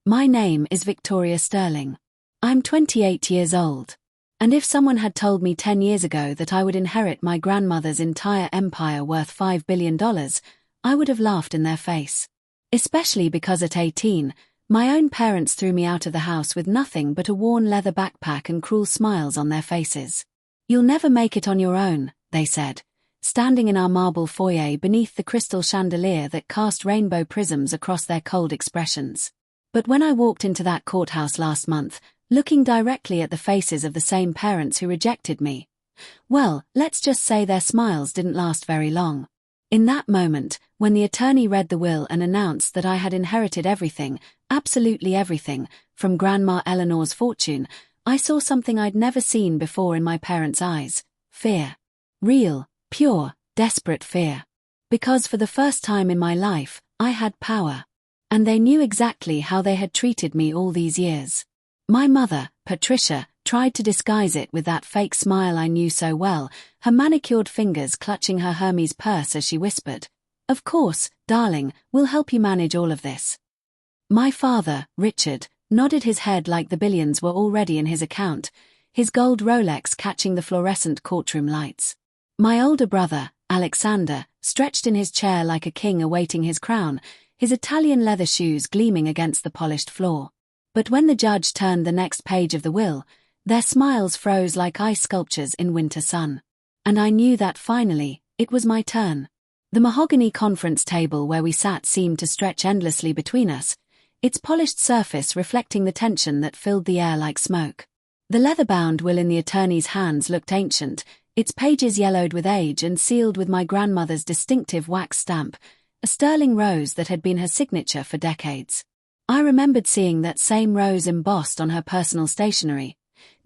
My name is Victoria Sterling. I'm 28 years old. And if someone had told me 10 years ago that I would inherit my grandmother's entire empire worth $5 billion, I would have laughed in their face. Especially because at 18, my own parents threw me out of the house with nothing but a worn leather backpack and cruel smiles on their faces. "You'll never make it on your own," they said, standing in our marble foyer beneath the crystal chandelier that cast rainbow prisms across their cold expressions. But when I walked into that courthouse last month, looking directly at the faces of the same parents who rejected me, well, let's just say their smiles didn't last very long. In that moment, when the attorney read the will and announced that I had inherited everything, absolutely everything, from Grandma Eleanor's fortune, I saw something I'd never seen before in my parents' eyes: fear. Real, pure, desperate fear. Because for the first time in my life, I had power. And they knew exactly how they had treated me all these years. My mother, Patricia, tried to disguise it with that fake smile I knew so well, her manicured fingers clutching her Hermes purse as she whispered, "Of course, darling, we'll help you manage all of this." My father, Richard, nodded his head like the billions were already in his account, his gold Rolex catching the fluorescent courtroom lights. My older brother, Alexander, stretched in his chair like a king awaiting his crown, his Italian leather shoes gleaming against the polished floor. But when the judge turned the next page of the will, their smiles froze like ice sculptures in winter sun. And I knew that finally, it was my turn. The mahogany conference table where we sat seemed to stretch endlessly between us, its polished surface reflecting the tension that filled the air like smoke. The leather-bound will in the attorney's hands looked ancient, its pages yellowed with age and sealed with my grandmother's distinctive wax stamp, a sterling rose that had been her signature for decades. I remembered seeing that same rose embossed on her personal stationery,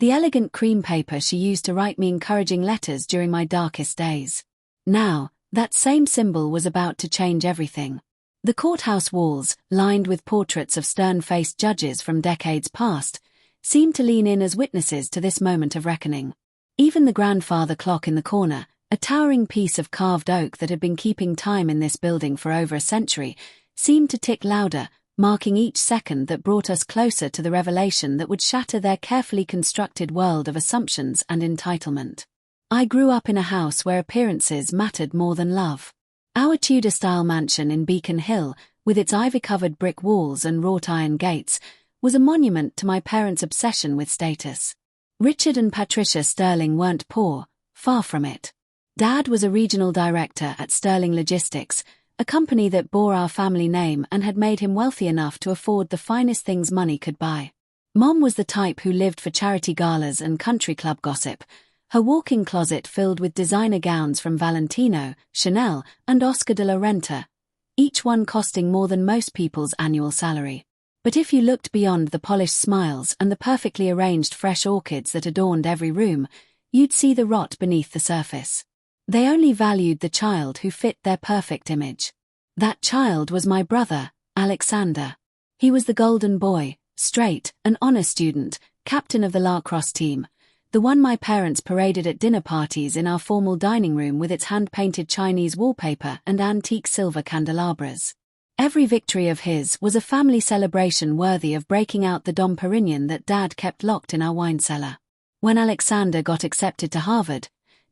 the elegant cream paper she used to write me encouraging letters during my darkest days. Now, that same symbol was about to change everything. The courthouse walls, lined with portraits of stern-faced judges from decades past, seemed to lean in as witnesses to this moment of reckoning. Even the grandfather clock in the corner, a towering piece of carved oak that had been keeping time in this building for over a century, seemed to tick louder, marking each second that brought us closer to the revelation that would shatter their carefully constructed world of assumptions and entitlement. I grew up in a house where appearances mattered more than love. Our Tudor-style mansion in Beacon Hill, with its ivy-covered brick walls and wrought-iron gates, was a monument to my parents' obsession with status. Richard and Patricia Sterling weren't poor, far from it. Dad was a regional director at Sterling Logistics, a company that bore our family name and had made him wealthy enough to afford the finest things money could buy. Mom was the type who lived for charity galas and country club gossip, her walk-in closet filled with designer gowns from Valentino, Chanel, and Oscar de la Renta, each one costing more than most people's annual salary. But if you looked beyond the polished smiles and the perfectly arranged fresh orchids that adorned every room, you'd see the rot beneath the surface. They only valued the child who fit their perfect image. That child was my brother, Alexander. He was the golden boy, straight, an honor student, captain of the lacrosse team, the one my parents paraded at dinner parties in our formal dining room with its hand-painted Chinese wallpaper and antique silver candelabras. Every victory of his was a family celebration worthy of breaking out the Dom Perignon that Dad kept locked in our wine cellar. When Alexander got accepted to Harvard,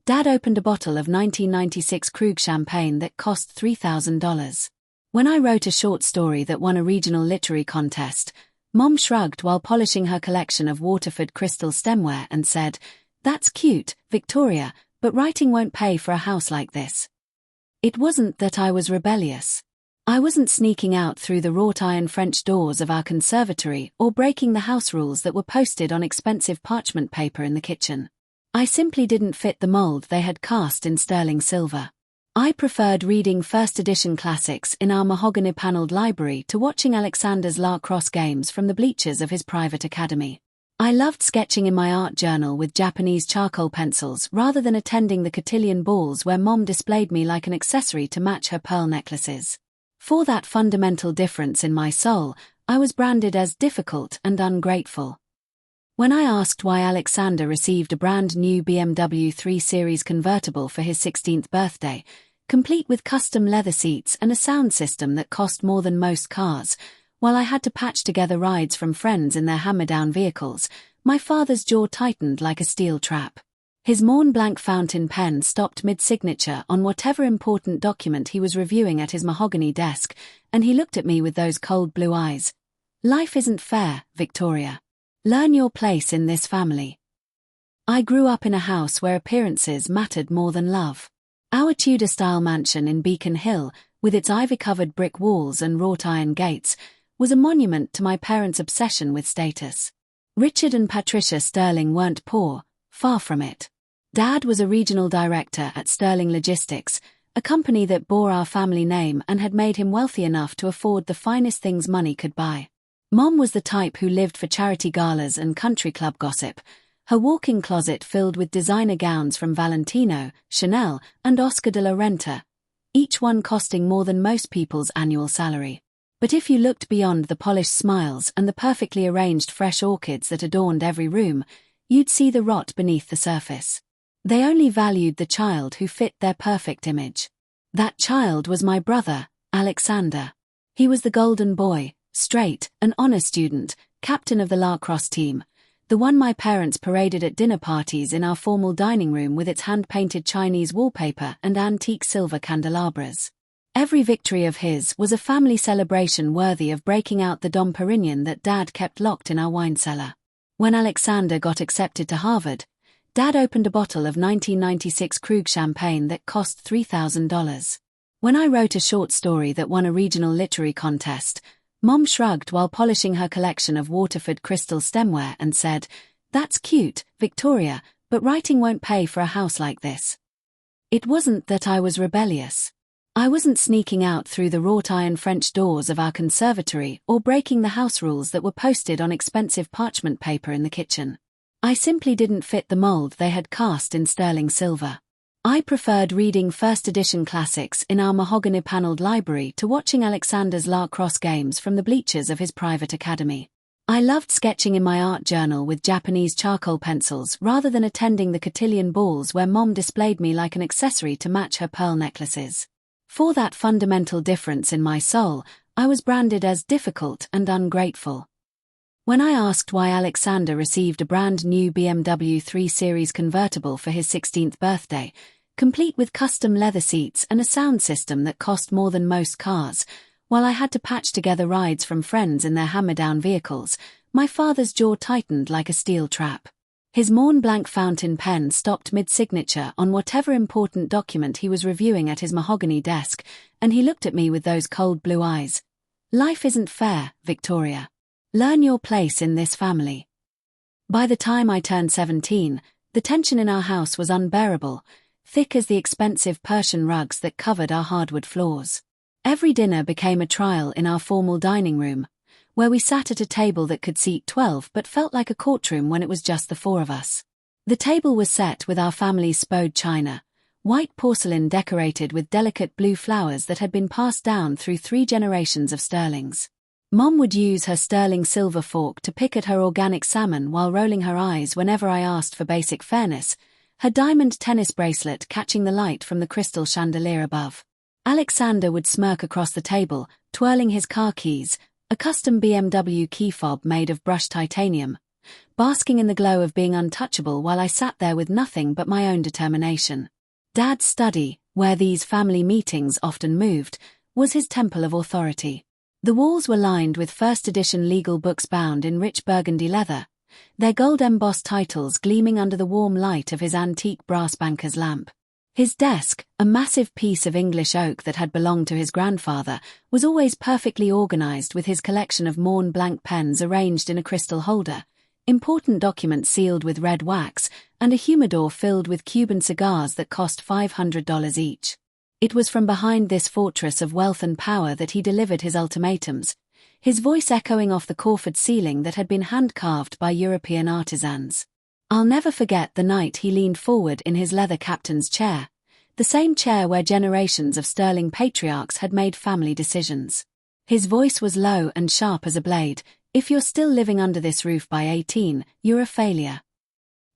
Dad opened a bottle of 1996 Krug champagne that cost $3,000. When I wrote a short story that won a regional literary contest, Mom shrugged while polishing her collection of Waterford crystal stemware and said, "That's cute, Victoria, but writing won't pay for a house like this." It wasn't that I was rebellious. I wasn't sneaking out through the wrought-iron French doors of our conservatory or breaking the house rules that were posted on expensive parchment paper in the kitchen. I simply didn't fit the mold they had cast in sterling silver. I preferred reading first-edition classics in our mahogany-paneled library to watching Alexander's lacrosse games from the bleachers of his private academy. I loved sketching in my art journal with Japanese charcoal pencils rather than attending the cotillion balls where Mom displayed me like an accessory to match her pearl necklaces. For that fundamental difference in my soul, I was branded as difficult and ungrateful. When I asked why Alexander received a brand new BMW 3 Series convertible for his 16th birthday, complete with custom leather seats and a sound system that cost more than most cars, While I had to patch together rides from friends in their hammer-down vehicles, my father's jaw tightened like a steel trap. His Mont Blanc fountain pen stopped mid-signature on whatever important document he was reviewing at his mahogany desk, and he looked at me with those cold blue eyes. "Life isn't fair, Victoria. Learn your place in this family." I grew up in a house where appearances mattered more than love. Our Tudor-style mansion in Beacon Hill, with its ivy-covered brick walls and wrought-iron gates, was a monument to my parents' obsession with status. Richard and Patricia Sterling weren't poor, far from it. Dad was a regional director at Sterling Logistics, a company that bore our family name and had made him wealthy enough to afford the finest things money could buy. Mom was the type who lived for charity galas and country club gossip, her walk-in closet filled with designer gowns from Valentino, Chanel, and Oscar de la Renta, each one costing more than most people's annual salary. But if you looked beyond the polished smiles and the perfectly arranged fresh orchids that adorned every room, you'd see the rot beneath the surface. They only valued the child who fit their perfect image. That child was my brother, Alexander. He was the golden boy, straight, an honor student, captain of the lacrosse team, the one my parents paraded at dinner parties in our formal dining room with its hand-painted Chinese wallpaper and antique silver candelabras. Every victory of his was a family celebration worthy of breaking out the Dom Perignon that Dad kept locked in our wine cellar. When Alexander got accepted to Harvard, Dad opened a bottle of 1996 Krug champagne that cost $3,000. When I wrote a short story that won a regional literary contest, Mom shrugged while polishing her collection of Waterford crystal stemware and said, "That's cute, Victoria, but writing won't pay for a house like this." It wasn't that I was rebellious. I wasn't sneaking out through the wrought-iron French doors of our conservatory or breaking the house rules that were posted on expensive parchment paper in the kitchen. I simply didn't fit the mold they had cast in sterling silver. I preferred reading first-edition classics in our mahogany-paneled library to watching Alexander's lacrosse games from the bleachers of his private academy. I loved sketching in my art journal with Japanese charcoal pencils rather than attending the cotillion balls where Mom displayed me like an accessory to match her pearl necklaces. For that fundamental difference in my soul, I was branded as difficult and ungrateful. When I asked why Alexander received a brand new BMW 3 Series convertible for his 16th birthday, complete with custom leather seats and a sound system that cost more than most cars, while I had to patch together rides from friends in their hammer-down vehicles, my father's jaw tightened like a steel trap. His Mont Blanc fountain pen stopped mid-signature on whatever important document he was reviewing at his mahogany desk, and he looked at me with those cold blue eyes. "Life isn't fair, Victoria. Learn your place in this family." By the time I turned 17, the tension in our house was unbearable, thick as the expensive Persian rugs that covered our hardwood floors. Every dinner became a trial in our formal dining room, where we sat at a table that could seat 12 but felt like a courtroom when it was just the four of us. The table was set with our family's spode china, white porcelain decorated with delicate blue flowers that had been passed down through 3 generations of Sterlings. Mom would use her sterling silver fork to pick at her organic salmon while rolling her eyes whenever I asked for basic fairness, her diamond tennis bracelet catching the light from the crystal chandelier above. Alexander would smirk across the table, twirling his car keys, a custom BMW key fob made of brushed titanium, basking in the glow of being untouchable while I sat there with nothing but my own determination. Dad's study, where these family meetings often moved, was his temple of authority. The walls were lined with first-edition legal books bound in rich burgundy leather, their gold-embossed titles gleaming under the warm light of his antique brass banker's lamp. His desk, a massive piece of English oak that had belonged to his grandfather, was always perfectly organized with his collection of Mont Blanc pens arranged in a crystal holder, important documents sealed with red wax, and a humidor filled with Cuban cigars that cost $500 each. It was from behind this fortress of wealth and power that he delivered his ultimatums, his voice echoing off the Corford ceiling that had been hand-carved by European artisans. I'll never forget the night he leaned forward in his leather captain's chair, the same chair where generations of sterling patriarchs had made family decisions. His voice was low and sharp as a blade. "If you're still living under this roof by 18, you're a failure."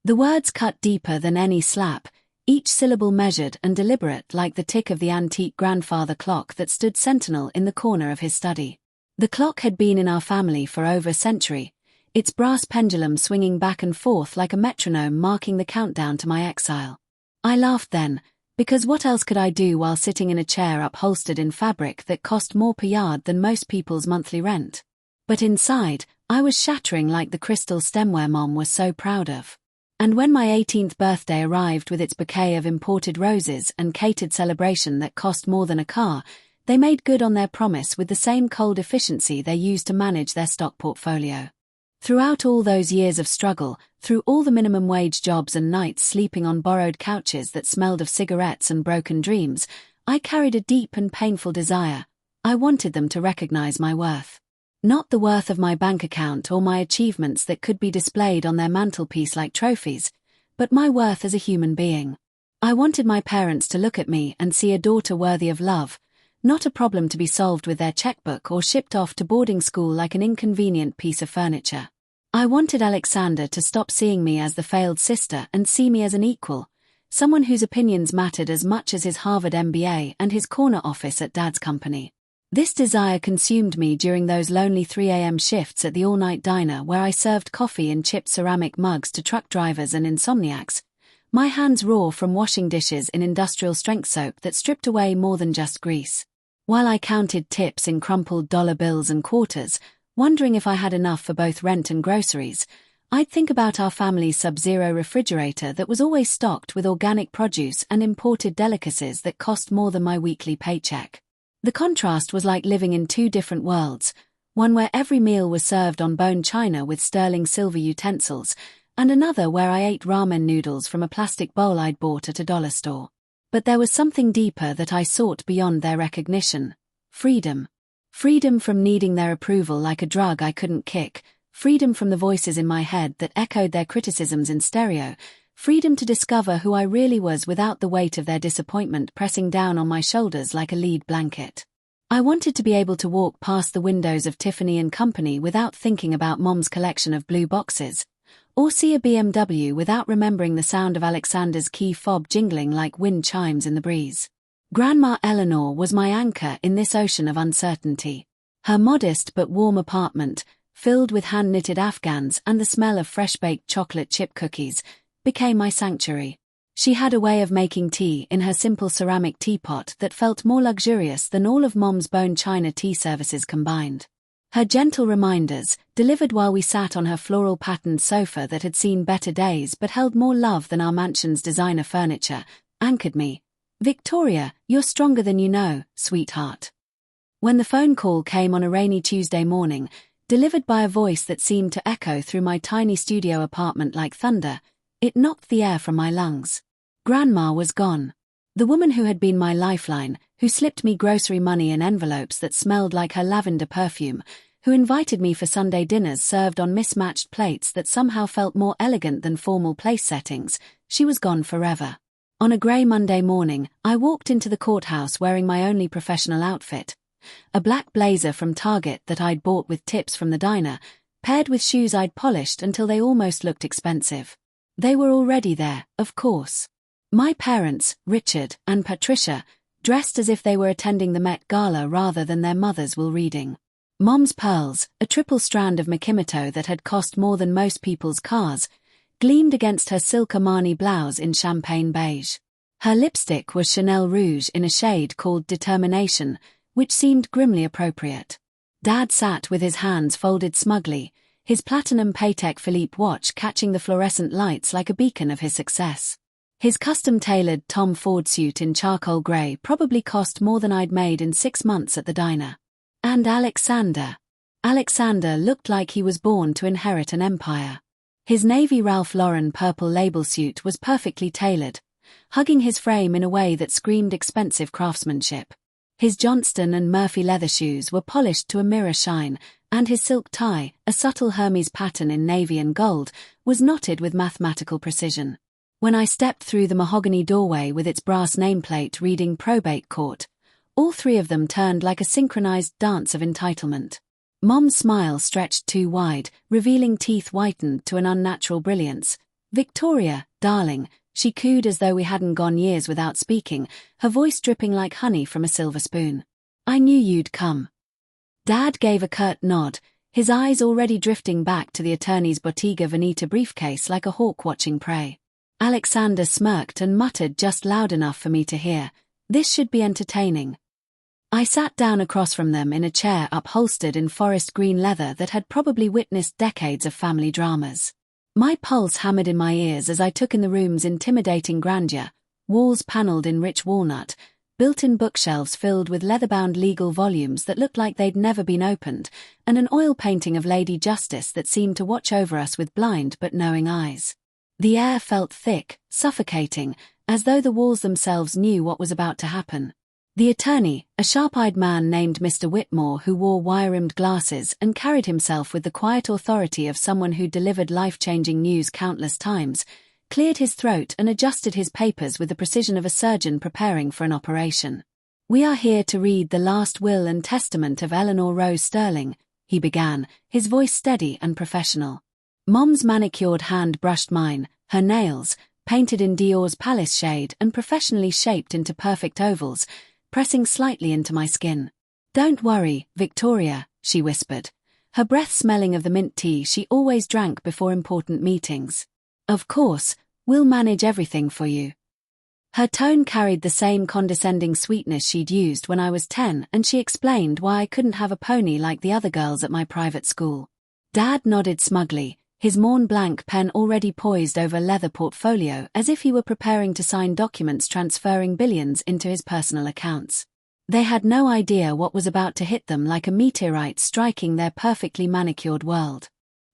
The words cut deeper than any slap, each syllable measured and deliberate like the tick of the antique grandfather clock that stood sentinel in the corner of his study. The clock had been in our family for over a century, its brass pendulum swinging back and forth like a metronome marking the countdown to my exile. I laughed then, because what else could I do while sitting in a chair upholstered in fabric that cost more per yard than most people's monthly rent? But inside, I was shattering like the crystal stemware Mom was so proud of. And when my 18th birthday arrived with its bouquet of imported roses and catered celebration that cost more than a car, they made good on their promise with the same cold efficiency they used to manage their stock portfolio. Throughout all those years of struggle, through all the minimum wage jobs and nights sleeping on borrowed couches that smelled of cigarettes and broken dreams, I carried a deep and painful desire. I wanted them to recognize my worth. Not the worth of my bank account or my achievements that could be displayed on their mantelpiece like trophies, but my worth as a human being. I wanted my parents to look at me and see a daughter worthy of love, not a problem to be solved with their checkbook or shipped off to boarding school like an inconvenient piece of furniture. I wanted Alexander to stop seeing me as the failed sister and see me as an equal, someone whose opinions mattered as much as his Harvard MBA and his corner office at Dad's company. This desire consumed me during those lonely 3 a.m. shifts at the all-night diner where I served coffee in chipped ceramic mugs to truck drivers and insomniacs, my hands raw from washing dishes in industrial-strength soap that stripped away more than just grease. While I counted tips in crumpled dollar bills and quarters, wondering if I had enough for both rent and groceries, I'd think about our family's Sub-Zero refrigerator that was always stocked with organic produce and imported delicacies that cost more than my weekly paycheck. The contrast was like living in two different worlds, one where every meal was served on bone china with sterling silver utensils, and another where I ate ramen noodles from a plastic bowl I'd bought at a dollar store. But there was something deeper that I sought beyond their recognition: freedom. Freedom from needing their approval like a drug I couldn't kick, freedom from the voices in my head that echoed their criticisms in stereo, freedom to discover who I really was without the weight of their disappointment pressing down on my shoulders like a lead blanket. I wanted to be able to walk past the windows of Tiffany & Company without thinking about Mom's collection of blue boxes, or see a BMW without remembering the sound of Alexander's key fob jingling like wind chimes in the breeze. Grandma Eleanor was my anchor in this ocean of uncertainty. Her modest but warm apartment, filled with hand-knitted Afghans and the smell of fresh-baked chocolate chip cookies, became my sanctuary. She had a way of making tea in her simple ceramic teapot that felt more luxurious than all of Mom's bone china tea services combined. Her gentle reminders, delivered while we sat on her floral-patterned sofa that had seen better days but held more love than our mansion's designer furniture, anchored me. "Victoria, you're stronger than you know, sweetheart." When the phone call came on a rainy Tuesday morning, delivered by a voice that seemed to echo through my tiny studio apartment like thunder, it knocked the air from my lungs. Grandma was gone. The woman who had been my lifeline, who slipped me grocery money in envelopes that smelled like her lavender perfume, who invited me for Sunday dinners served on mismatched plates that somehow felt more elegant than formal place settings, she was gone forever. On a grey Monday morning, I walked into the courthouse wearing my only professional outfit, a black blazer from Target that I'd bought with tips from the diner, paired with shoes I'd polished until they almost looked expensive. They were already there, of course. My parents, Richard and Patricia, dressed as if they were attending the Met Gala rather than their mothers were reading. Mom's pearls, a triple strand of Makimoto that had cost more than most people's cars, gleamed against her silk Armani blouse in champagne beige. Her lipstick was Chanel Rouge in a shade called Determination, which seemed grimly appropriate. Dad sat with his hands folded smugly, his platinum Patek Philippe watch catching the fluorescent lights like a beacon of his success. His custom-tailored Tom Ford suit in charcoal grey probably cost more than I'd made in 6 months at the diner. And Alexander. Alexander looked like he was born to inherit an empire. His navy Ralph Lauren purple label suit was perfectly tailored, hugging his frame in a way that screamed expensive craftsmanship. His Johnston and Murphy leather shoes were polished to a mirror shine, and his silk tie, a subtle Hermes pattern in navy and gold, was knotted with mathematical precision. When I stepped through the mahogany doorway with its brass nameplate reading Probate Court, all three of them turned like a synchronized dance of entitlement. Mom's smile stretched too wide, revealing teeth whitened to an unnatural brilliance. "Victoria, darling," she cooed as though we hadn't gone years without speaking, her voice dripping like honey from a silver spoon. "I knew you'd come." Dad gave a curt nod, his eyes already drifting back to the attorney's Bottega Veneta briefcase like a hawk watching prey. Alexander smirked and muttered just loud enough for me to hear, "This should be entertaining." I sat down across from them in a chair upholstered in forest green leather that had probably witnessed decades of family dramas. My pulse hammered in my ears as I took in the room's intimidating grandeur, walls paneled in rich walnut, built-in bookshelves filled with leather-bound legal volumes that looked like they'd never been opened, and an oil painting of Lady Justice that seemed to watch over us with blind but knowing eyes. The air felt thick, suffocating, as though the walls themselves knew what was about to happen. The attorney, a sharp-eyed man named Mr. Whitmore who wore wire-rimmed glasses and carried himself with the quiet authority of someone who delivered life-changing news countless times, cleared his throat and adjusted his papers with the precision of a surgeon preparing for an operation. "We are here to read the last will and testament of Eleanor Rose Sterling," he began, his voice steady and professional. Mom's manicured hand brushed mine, her nails, painted in Dior's Palace shade and professionally shaped into perfect ovals, pressing slightly into my skin. "Don't worry, Victoria," she whispered, her breath smelling of the mint tea she always drank before important meetings. "Of course, we'll manage everything for you." Her tone carried the same condescending sweetness she'd used when I was 10, and she explained why I couldn't have a pony like the other girls at my private school. Dad nodded smugly, his Mont Blanc pen already poised over a leather portfolio as if he were preparing to sign documents transferring billions into his personal accounts. They had no idea what was about to hit them like a meteorite striking their perfectly manicured world.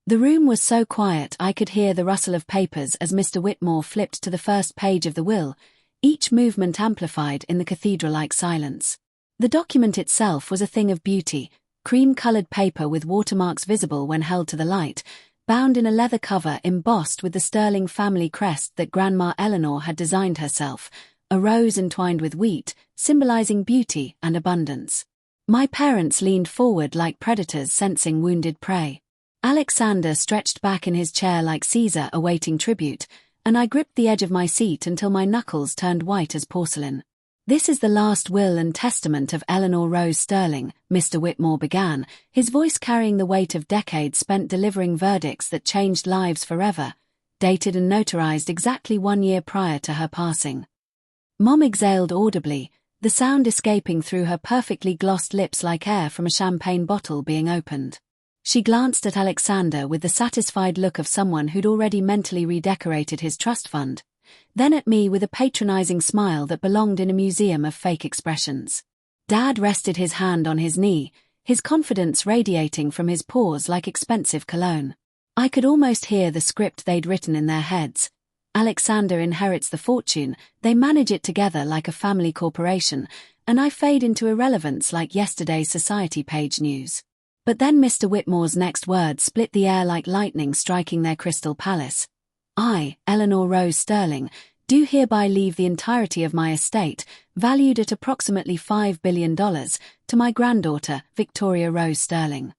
The room was so quiet I could hear the rustle of papers as Mr. Whitmore flipped to the first page of the will, each movement amplified in the cathedral-like silence. The document itself was a thing of beauty, cream-colored paper with watermarks visible when held to the light, bound in a leather cover embossed with the Sterling family crest that Grandma Eleanor had designed herself, a rose entwined with wheat, symbolizing beauty and abundance. My parents leaned forward like predators sensing wounded prey. Alexander stretched back in his chair like Caesar awaiting tribute, and I gripped the edge of my seat until my knuckles turned white as porcelain. "This is the last will and testament of Eleanor Rose Sterling," Mr. Whitmore began, his voice carrying the weight of decades spent delivering verdicts that changed lives forever, dated and notarized exactly 1 year prior to her passing. Mom exhaled audibly, the sound escaping through her perfectly glossed lips like air from a champagne bottle being opened. She glanced at Alexander with the satisfied look of someone who'd already mentally redecorated his trust fund, then at me with a patronizing smile that belonged in a museum of fake expressions. Dad rested his hand on his knee, his confidence radiating from his pores like expensive cologne. I could almost hear the script they'd written in their heads. Alexander inherits the fortune, they manage it together like a family corporation, and I fade into irrelevance like yesterday's society page news. But then Mr. Whitmore's next words split the air like lightning striking their crystal palace. "I, Eleanor Rose Sterling, do hereby leave the entirety of my estate, valued at approximately $5 billion, to my granddaughter, Victoria Rose Sterling."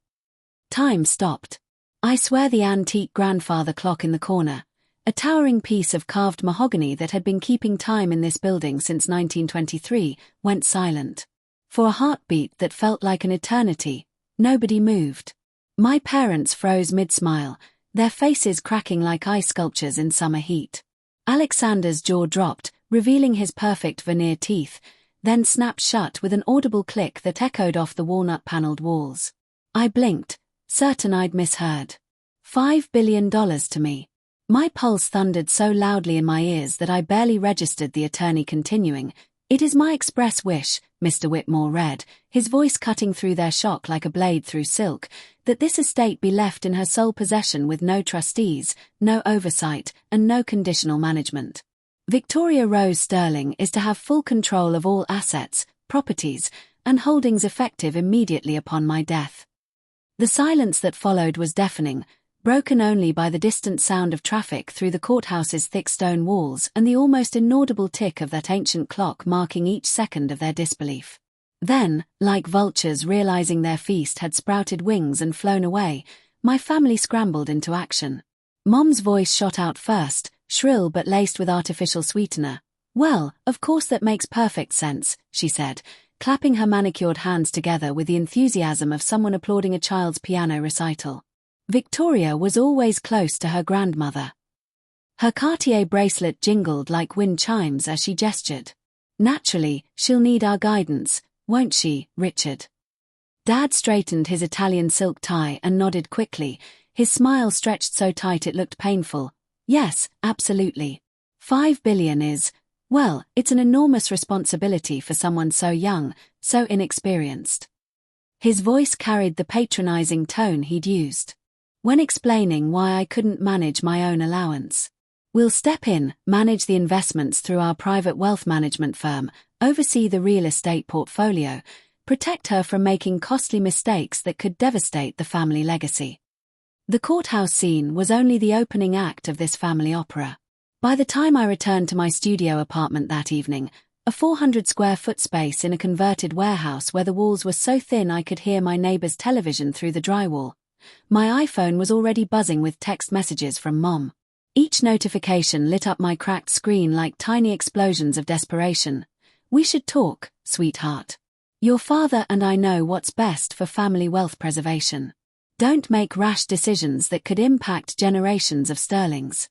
Time stopped. I swear the antique grandfather clock in the corner, a towering piece of carved mahogany that had been keeping time in this building since 1923, went silent. For a heartbeat that felt like an eternity, nobody moved. My parents froze mid-smile, their faces cracking like ice sculptures in summer heat. Alexander's jaw dropped, revealing his perfect veneer teeth, then snapped shut with an audible click that echoed off the walnut-paneled walls. I blinked, certain I'd misheard. $5 billion to me. My pulse thundered so loudly in my ears that I barely registered the attorney continuing. "It is my express wish," Mr. Whitmore read, his voice cutting through their shock like a blade through silk, "that this estate be left in her sole possession with no trustees, no oversight, and no conditional management. Victoria Rose Sterling is to have full control of all assets, properties, and holdings effective immediately upon my death." The silence that followed was deafening, broken only by the distant sound of traffic through the courthouse's thick stone walls and the almost inaudible tick of that ancient clock marking each second of their disbelief. Then, like vultures realizing their feast had sprouted wings and flown away, my family scrambled into action. Mom's voice shot out first, shrill but laced with artificial sweetener. "Well, of course that makes perfect sense," she said, clapping her manicured hands together with the enthusiasm of someone applauding a child's piano recital. Victoria was always close to her grandmother. Her Cartier bracelet jingled like wind chimes as she gestured. Naturally, she'll need our guidance, won't she, Richard? Dad straightened his Italian silk tie and nodded quickly, his smile stretched so tight it looked painful. Yes, absolutely. 5 billion is, well, it's an enormous responsibility for someone so young, so inexperienced. His voice carried the patronizing tone he'd used when explaining why I couldn't manage my own allowance. We'll step in, manage the investments through our private wealth management firm, oversee the real estate portfolio, protect her from making costly mistakes that could devastate the family legacy. The courthouse scene was only the opening act of this family opera. By the time I returned to my studio apartment that evening, a 400-square-foot space in a converted warehouse where the walls were so thin I could hear my neighbor's television through the drywall, my iPhone was already buzzing with text messages from Mom. Each notification lit up my cracked screen like tiny explosions of desperation. We should talk, sweetheart. Your father and I know what's best for family wealth preservation. Don't make rash decisions that could impact generations of Sterlings.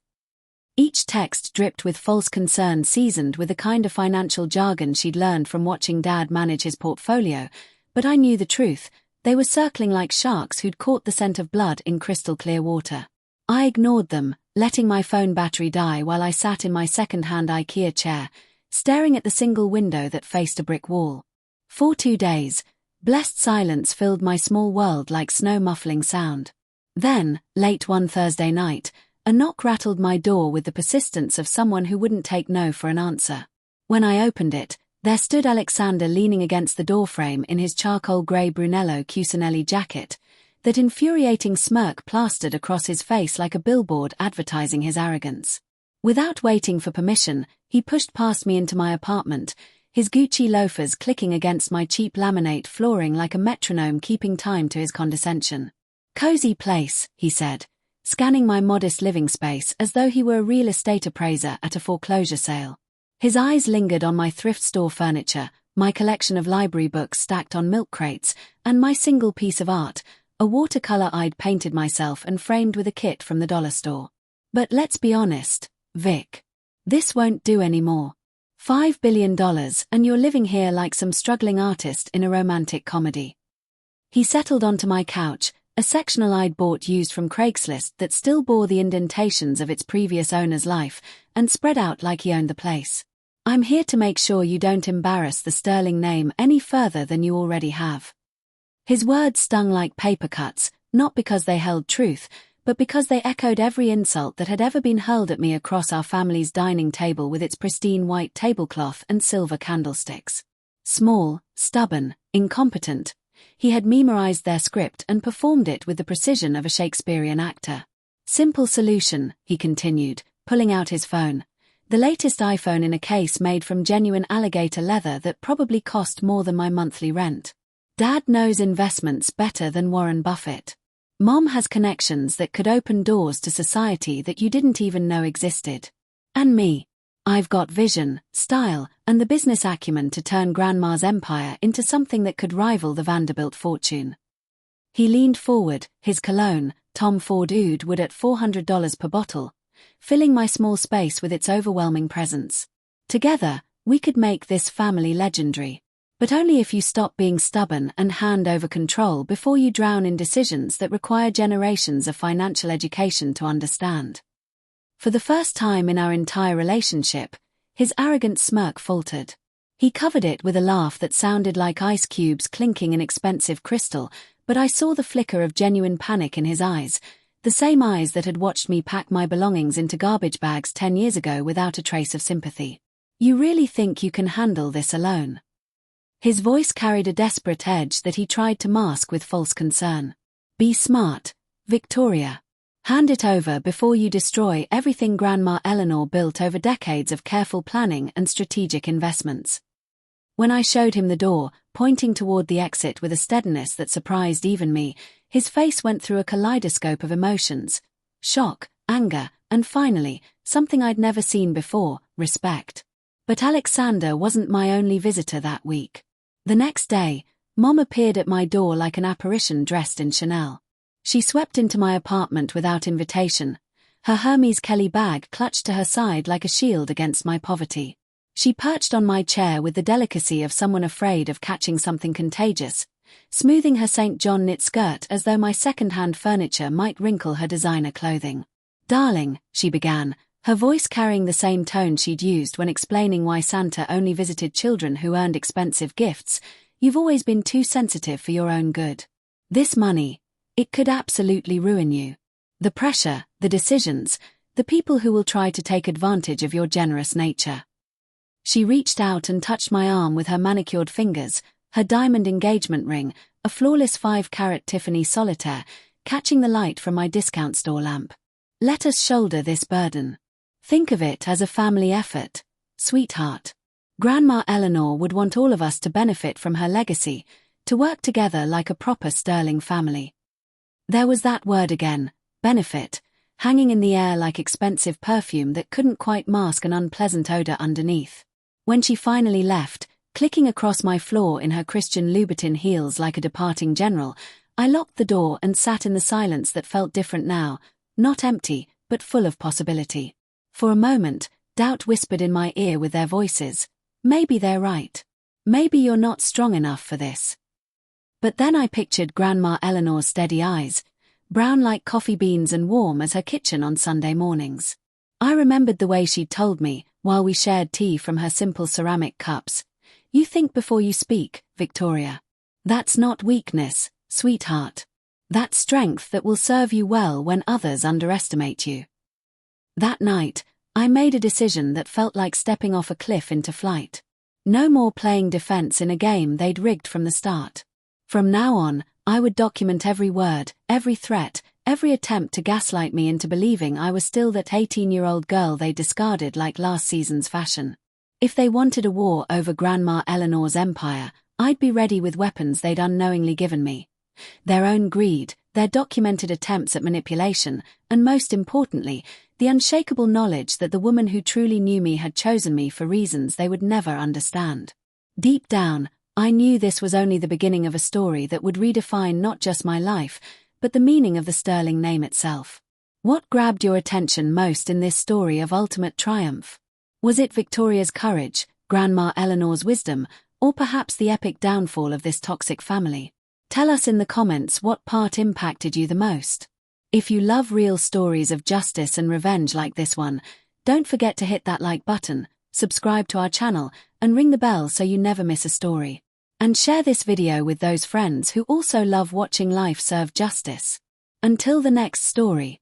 Each text dripped with false concern seasoned with the kind of financial jargon she'd learned from watching Dad manage his portfolio, but I knew the truth. They were circling like sharks who'd caught the scent of blood in crystal clear water. I ignored them, letting my phone battery die while I sat in my second-hand IKEA chair, staring at the single window that faced a brick wall. For 2 days, blessed silence filled my small world like snow-muffling sound. Then, late one Thursday night, a knock rattled my door with the persistence of someone who wouldn't take no for an answer. When I opened it, there stood Alexander leaning against the doorframe in his charcoal grey Brunello Cucinelli jacket, that infuriating smirk plastered across his face like a billboard advertising his arrogance. Without waiting for permission, he pushed past me into my apartment, his Gucci loafers clicking against my cheap laminate flooring like a metronome keeping time to his condescension. Cozy place, he said, scanning my modest living space as though he were a real estate appraiser at a foreclosure sale. His eyes lingered on my thrift store furniture, my collection of library books stacked on milk crates, and my single piece of art, a watercolor I'd painted myself and framed with a kit from the dollar store. But let's be honest, Vic. This won't do anymore. $5 billion and you're living here like some struggling artist in a romantic comedy. He settled onto my couch, a sectional I'd bought used from Craigslist that still bore the indentations of its previous owner's life, and spread out like he owned the place. I'm here to make sure you don't embarrass the Sterling name any further than you already have. His words stung like paper cuts, not because they held truth, but because they echoed every insult that had ever been hurled at me across our family's dining table with its pristine white tablecloth and silver candlesticks. Small, stubborn, incompetent, he had memorized their script and performed it with the precision of a Shakespearean actor. Simple solution, he continued, pulling out his phone. The latest iPhone in a case made from genuine alligator leather that probably cost more than my monthly rent. Dad knows investments better than Warren Buffett. Mom has connections that could open doors to society that you didn't even know existed. And me. I've got vision, style, and the business acumen to turn Grandma's empire into something that could rival the Vanderbilt fortune. He leaned forward, his cologne, Tom Ford Oud Wood at $400 per bottle, filling my small space with its overwhelming presence. Together, we could make this family legendary. But only if you stop being stubborn and hand over control before you drown in decisions that require generations of financial education to understand. For the first time in our entire relationship, his arrogant smirk faltered. He covered it with a laugh that sounded like ice cubes clinking in expensive crystal, but I saw the flicker of genuine panic in his eyes, the same eyes that had watched me pack my belongings into garbage bags 10 years ago without a trace of sympathy. You really think you can handle this alone? His voice carried a desperate edge that he tried to mask with false concern. Be smart, Victoria. Hand it over before you destroy everything Grandma Eleanor built over decades of careful planning and strategic investments. When I showed him the door, pointing toward the exit with a steadiness that surprised even me, his face went through a kaleidoscope of emotions. Shock, anger, and finally, something I'd never seen before, respect. But Alexander wasn't my only visitor that week. The next day, Mom appeared at my door like an apparition dressed in Chanel. She swept into my apartment without invitation, her Hermes Kelly bag clutched to her side like a shield against my poverty. She perched on my chair with the delicacy of someone afraid of catching something contagious, smoothing her St. John knit skirt as though my second-hand furniture might wrinkle her designer clothing. "Darling," she began, her voice carrying the same tone she'd used when explaining why Santa only visited children who earned expensive gifts, "you've always been too sensitive for your own good. This money, it could absolutely ruin you. The pressure, the decisions, the people who will try to take advantage of your generous nature." She reached out and touched my arm with her manicured fingers, her diamond engagement ring, a flawless 5-carat Tiffany solitaire, catching the light from my discount store lamp. "Let us shoulder this burden. Think of it as a family effort, sweetheart. Grandma Eleanor would want all of us to benefit from her legacy, to work together like a proper sterling family." There was that word again, benefit, hanging in the air like expensive perfume that couldn't quite mask an unpleasant odor underneath. When she finally left, clicking across my floor in her Christian Louboutin heels like a departing general, I locked the door and sat in the silence that felt different now, not empty, but full of possibility. For a moment, doubt whispered in my ear with their voices. Maybe they're right. Maybe you're not strong enough for this. But then I pictured Grandma Eleanor's steady eyes, brown like coffee beans and warm as her kitchen on Sunday mornings. I remembered the way she'd told me, while we shared tea from her simple ceramic cups, "You think before you speak, Victoria. That's not weakness, sweetheart. That's strength that will serve you well when others underestimate you." That night, I made a decision that felt like stepping off a cliff into flight. No more playing defense in a game they'd rigged from the start. From now on, I would document every word, every threat, every attempt to gaslight me into believing I was still that 18-year-old girl they discarded like last season's fashion. If they wanted a war over Grandma Eleanor's empire, I'd be ready with weapons they'd unknowingly given me. Their own greed, their documented attempts at manipulation, and most importantly, the unshakable knowledge that the woman who truly knew me had chosen me for reasons they would never understand. Deep down, I knew this was only the beginning of a story that would redefine not just my life, but the meaning of the sterling name itself. What grabbed your attention most in this story of ultimate triumph? Was it Victoria's courage, Grandma Eleanor's wisdom, or perhaps the epic downfall of this toxic family? Tell us in the comments what part impacted you the most. If you love real stories of justice and revenge like this one, don't forget to hit that like button, subscribe to our channel, and ring the bell so you never miss a story. And share this video with those friends who also love watching life serve justice. Until the next story.